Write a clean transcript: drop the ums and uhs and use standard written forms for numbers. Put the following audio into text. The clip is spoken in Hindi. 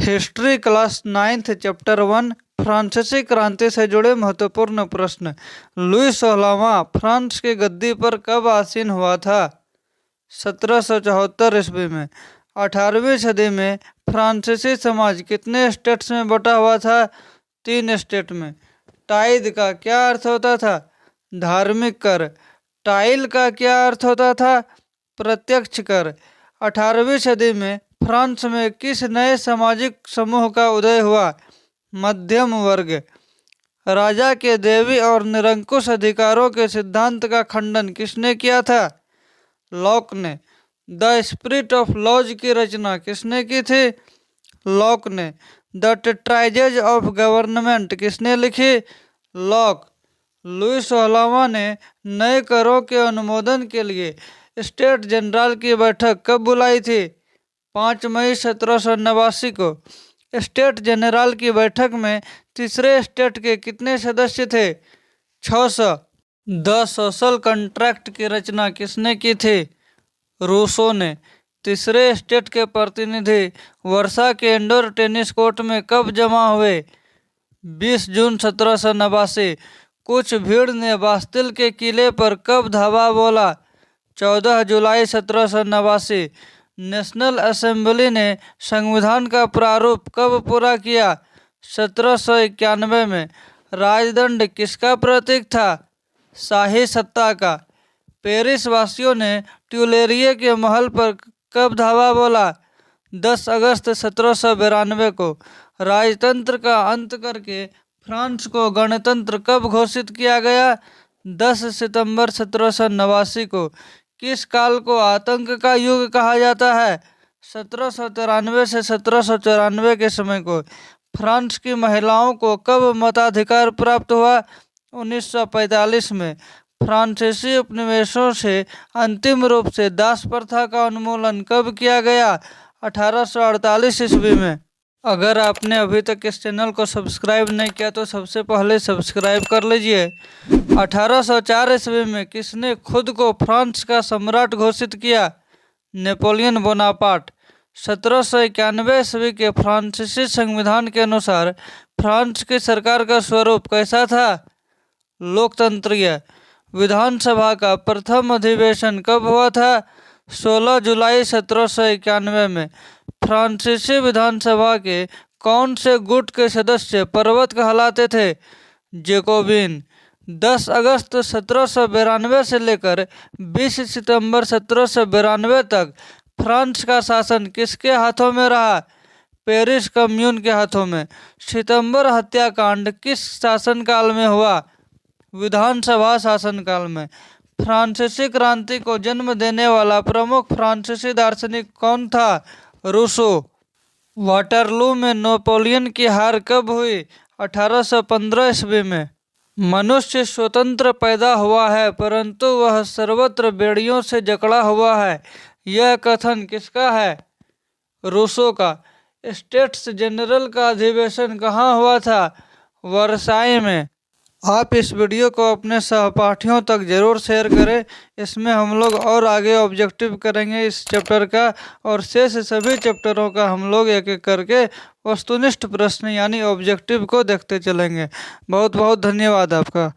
हिस्ट्री क्लास 9th चैप्टर 1 फ्रांसीसी क्रांति से जुड़े महत्वपूर्ण प्रश्न। लुई 16वां फ्रांस की गद्दी पर कब आसीन हुआ था? 1774 ईस्वी में। 18वीं सदी में फ्रांसीसी समाज कितने स्टेट्स में बटा हुआ था? 3 स्टेट में। टाइद का क्या अर्थ होता था? धार्मिक कर। टाइल का क्या अर्थ होता था? प्रत्यक्ष कर। 18वीं सदी में फ्रांस में किस नए सामाजिक समूह का उदय हुआ? मध्यम वर्ग। राजा के देवी और निरंकुश अधिकारों के सिद्धांत का खंडन किसने किया था? लॉक ने। द स्पिरिट ऑफ लॉज की रचना किसने की थी? लॉक ने। द ट्रेजेज ऑफ गवर्नमेंट किसने लिखी? लॉक। लुई 16वां ने नए करों के अनुमोदन के लिए स्टेट जनरल की बैठक कब बुलाई थी? 5 मई 1789 को। स्टेट जनरल की बैठक में तीसरे स्टेट के कितने सदस्य थे? 600। द सोशल कॉन्ट्रैक्ट की रचना किसने की थी? रूसो ने। तीसरे स्टेट के प्रतिनिधि वर्षा के इंडोर टेनिस कोर्ट में कब जमा हुए? 20 जून 1789। कुछ भीड़ ने बास्तिल के किले पर कब धावा बोला? 14 जुलाई 1789। नेशनल असेंबली ने संविधान का प्रारूप कब पूरा किया? 1791 में। राजदंड किसका प्रतीक था? शाही सत्ता का। पेरिस वासियों ने ट्यूलेरिये के महल पर कब धावा बोला? 10 अगस्त 1792 को। राजतंत्र का अंत करके फ्रांस को गणतंत्र कब घोषित किया गया? 10 सितंबर 1789 को। किस काल को आतंक का युग कहा जाता है? 1793 से 1794 के समय को। फ्रांस की महिलाओं को कब मताधिकार प्राप्त हुआ? 1945 में। फ्रांसीसी उपनिवेशों से अंतिम रूप से दास प्रथा का उन्मूलन कब किया गया? 1848 ईस्वी में। अगर आपने अभी तक इस चैनल को सब्सक्राइब नहीं किया तो सबसे पहले सब्सक्राइब कर लीजिए। 1804 ईस्वी में किसने खुद को फ्रांस का सम्राट घोषित किया? Napoleon Bonaparte. 1791 ईस्वी के फ्रांसीसी संविधान के अनुसार फ्रांस की सरकार का स्वरूप कैसा था? लोकतंत्रीय। विधानसभा का प्रथम अधिवेशन कब हुआ था? 16 जुलाई 1791 में। फ्रांसीसी विधानसभा के कौन से गुट के सदस्य पर्वत कहलाते थे? जेकोबिन। 10 अगस्त 1792 से लेकर 20 सितंबर 1792 तक फ्रांस का शासन किसके हाथों में रहा? पेरिस कम्यून के हाथों में। सितंबर हत्याकांड किस शासनकाल में हुआ? विधानसभा शासनकाल में। फ्रांसीसी क्रांति को जन्म देने वाला प्रमुख फ्रांसीसी दार्शनिक कौन था? रूसो। वाटरलू में नेपोलियन की हार कब हुई? 1815 ईस्वी में। मनुष्य स्वतंत्र पैदा हुआ है परंतु वह सर्वत्र बेड़ियों से जकड़ा हुआ है, यह कथन किसका है? रूसो का। स्टेट्स जनरल का अधिवेशन कहाँ हुआ था? वर्साई में। आप इस वीडियो को अपने सहपाठियों तक जरूर शेयर करें। इसमें हम लोग और आगे ऑब्जेक्टिव करेंगे इस चैप्टर का, और शेष सभी चैप्टरों का हम लोग एक एक करके वस्तुनिष्ठ प्रश्न यानी ऑब्जेक्टिव को देखते चलेंगे। बहुत बहुत धन्यवाद आपका।